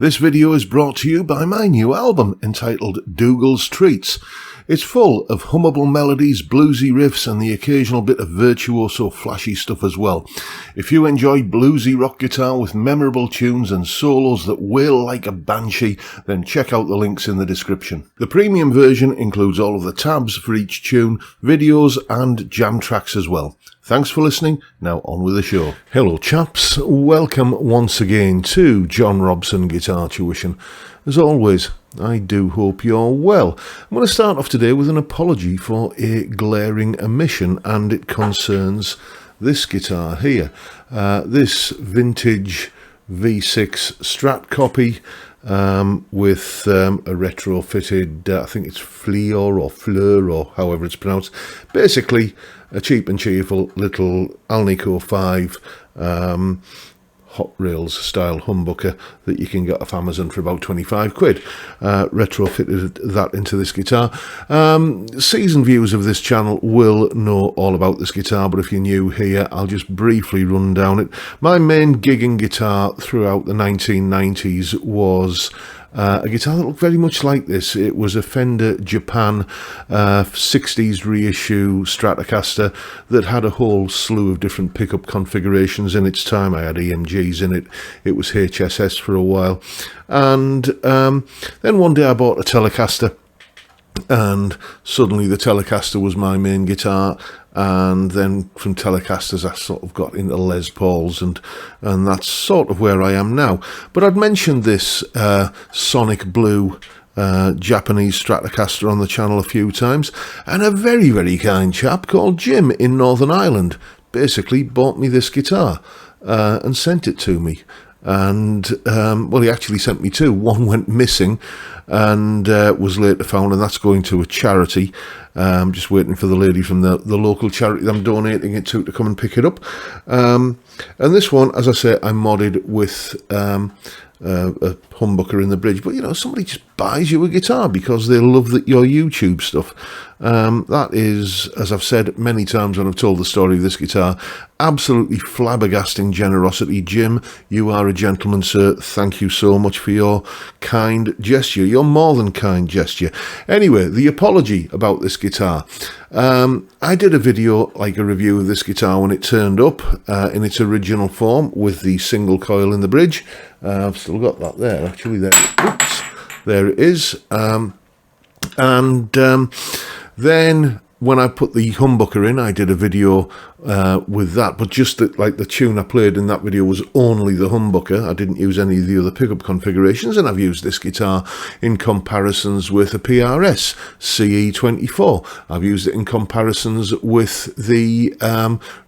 This video is brought to you by my new album entitled Dougal's Treats. It's full of hummable melodies, bluesy riffs and the occasional bit of virtuoso flashy stuff as well. If you enjoy bluesy rock guitar with memorable tunes and solos that wail like a banshee, then check out the links in the description. The premium version includes all of the tabs for each tune, videos and jam tracks as well. Thanks for listening. Now on with the show. Hello chaps, welcome once again to John Robson Guitar Tuition. As always, I do hope you're well. I'm going to start off today with an apology for a glaring omission, and it concerns this guitar here. This vintage V6 Strat copy with a retrofitted, I think it's Fleur or however it's pronounced. Basically, a cheap and cheerful little Alnico 5 Hot Rails style humbucker that you can get off Amazon for about 25 quid. Retrofitted that into this guitar. Seasoned viewers of this channel will know all about this guitar, but if you're new here, I'll just briefly run down it. My main gigging guitar throughout the 1990s was a guitar that looked very much like this. It was a Fender Japan 60s reissue Stratocaster that had a whole slew of different pickup configurations in its time. I had EMGs in it. It was HSS for a while. And then one day I bought a Telecaster, and suddenly the Telecaster was my main guitar. And then from Telecasters I sort of got into Les Pauls, and that's sort of where I am now. But I'd mentioned this Sonic Blue Japanese Stratocaster on the channel a few times, and a very, very kind chap called Jim in Northern Ireland basically bought me this guitar and sent it to me. And well, he actually sent me two. One went missing and was later found, and that's going to a charity. Just waiting for the lady from the local charity that I'm donating it to come and pick it up. And this one, as I say, I modded with a humbucker in the bridge. But you know, somebody just buys you a guitar because they love your YouTube stuff. That is, as I've said many times when I've told the story of this guitar, absolutely flabbergasting generosity. Jim, you are a gentleman, sir. Thank you so much for your kind gesture. Your more than kind gesture. Anyway, the apology about this guitar. I did a video, like a review of this guitar when it turned up in its original form with the single coil in the bridge. I've still got that there, actually. There it is. Then when I put the humbucker in, I did a video with that, but just like the tune I played in that video was only the humbucker. I didn't use any of the other pickup configurations, and I've used this guitar in comparisons with a PRS CE24. I've used it in comparisons with the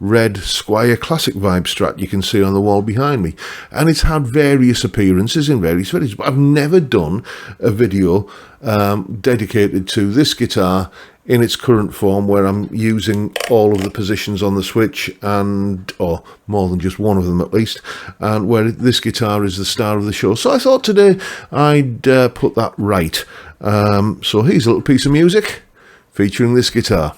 red Squier Classic Vibe Strat you can see on the wall behind me, and it's had various appearances in various videos, but I've never done a video dedicated to this guitar in its current form, where I'm using all of the positions on the switch, or more than just one of them at least, and where this guitar is the star of the show. So I thought today I'd put that right. So here's a little piece of music featuring this guitar.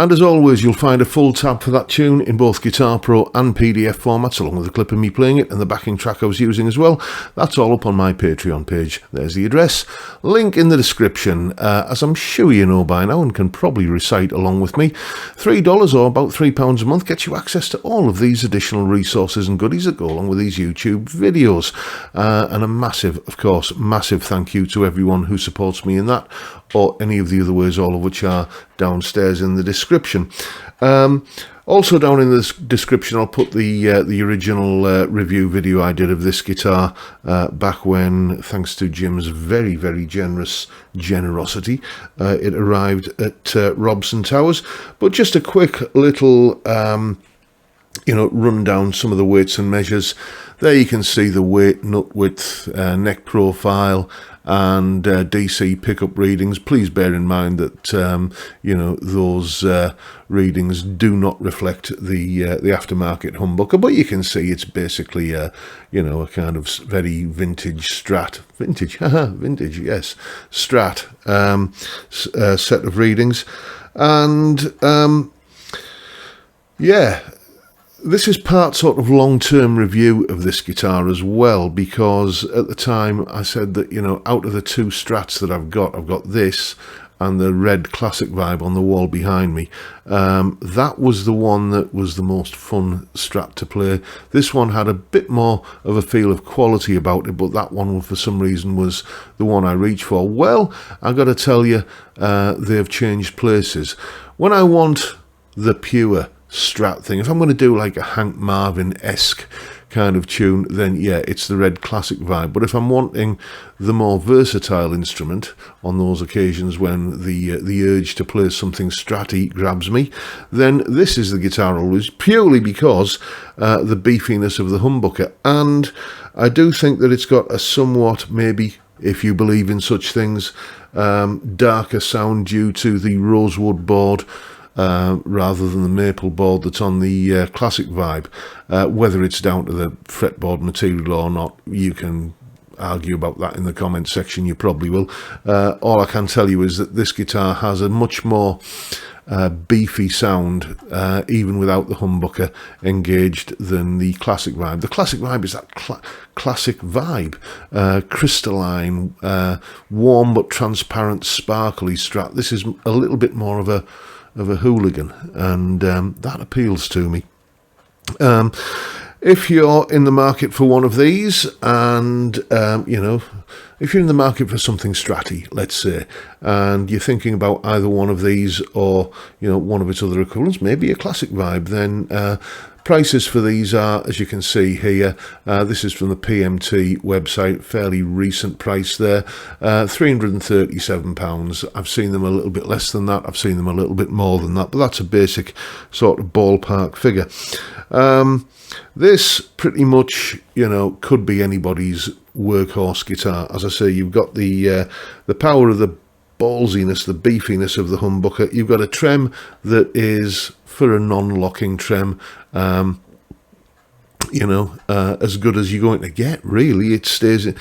And as always, you'll find a full tab for that tune in both Guitar Pro and PDF formats, along with a clip of me playing it and the backing track I was using as well. That's all up on my Patreon page. There's the address. Link in the description, as I'm sure you know by now and can probably recite along with me. $3 or about £3 a month gets you access to all of these additional resources and goodies that go along with these YouTube videos. And a massive, of course, massive thank you to everyone who supports me in that, or any of the other ways, all of which are downstairs in the description. Also down in the description, I'll put the original review video I did of this guitar back when, thanks to Jim's very, very generosity, it arrived at Robson Towers. But just a quick little run down some of the weights and measures. There you can see the weight, nut width, neck profile, and DC pickup readings. Please bear in mind that those readings do not reflect the aftermarket humbucker, but you can see it's basically a kind of very vintage strat, vintage, yes, strat set of readings. And yeah, this is part sort of long-term review of this guitar as well, because at the time I said that, out of the two strats that I've got this and the red classic vibe on the wall behind me. That was the one that was the most fun strat to play. This one had a bit more of a feel of quality about it, but that one for some reason was the one I reached for. Well, I got to tell you, they've changed places. When I want the pure strat thing, if I'm going to do like a Hank Marvin-esque kind of tune, then yeah, it's the red classic vibe. But if I'm wanting the more versatile instrument on those occasions when the urge to play something stratty grabs me, then this is the guitar always, purely because the beefiness of the humbucker. And I do think that it's got a somewhat, maybe, if you believe in such things, darker sound due to the rosewood board rather than the maple board that's on the classic vibe. Whether it's down to the fretboard material or not, you can argue about that in the comment section, you probably will. All I can tell you is that this guitar has a much more beefy sound, even without the humbucker engaged, than the classic vibe. The classic vibe is that classic vibe, crystalline, warm but transparent, sparkly strat. This is a little bit more of a hooligan, and that appeals to me. If you're in the market for one of these, and if you're in the market for something stratty, let's say, and you're thinking about either one of these or one of its other equivalents, maybe a classic vibe, then prices for these are, as you can see here, this is from the PMT website, fairly recent price there, £337. I've seen them a little bit less than that, I've seen them a little bit more than that, but that's a basic sort of ballpark figure. This pretty much, could be anybody's workhorse guitar. As I say, you've got the power of the ballsiness, the beefiness of the humbucker. You've got a trem that is, for a non-locking trem, as good as you're going to get, really. It stays in.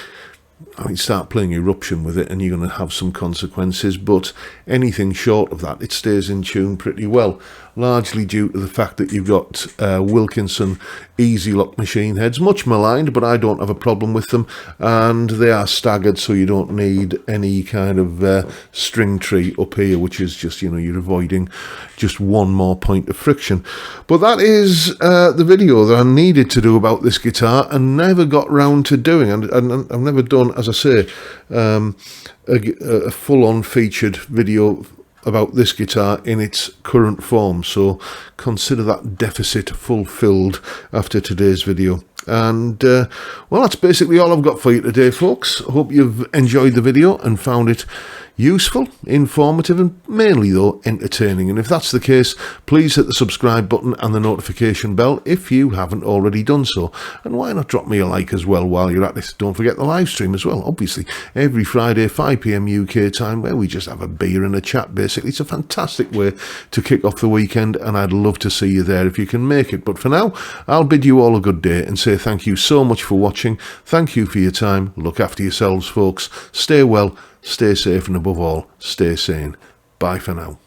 I mean, start playing Eruption with it and you're going to have some consequences, but anything short of that, it stays in tune pretty well, largely due to the fact that you've got Wilkinson easy lock machine heads, much maligned, but I don't have a problem with them, and they are staggered, so you don't need any kind of string tree up here, which is just, you're avoiding just one more point of friction. But that is the video that I needed to do about this guitar and never got round to doing, and I've never done, as I say, a full-on featured video about this guitar in its current form, so consider that deficit fulfilled after today's video. And well, that's basically all I've got for you today, folks. I hope you've enjoyed the video and found it useful, informative, and mainly, though, entertaining. And if that's the case, please hit the subscribe button and the notification bell if you haven't already done so. And why not drop me a like as well while you're at it? Don't forget the live stream as well, obviously, every Friday, 5 PM UK time, where we just have a beer and a chat, basically. It's a fantastic way to kick off the weekend, and I'd love to see you there if you can make it. But for now, I'll bid you all a good day and say thank you so much for watching. Thank you for your time. Look after yourselves, folks. Stay well, stay safe, and above all, stay sane. Bye for now.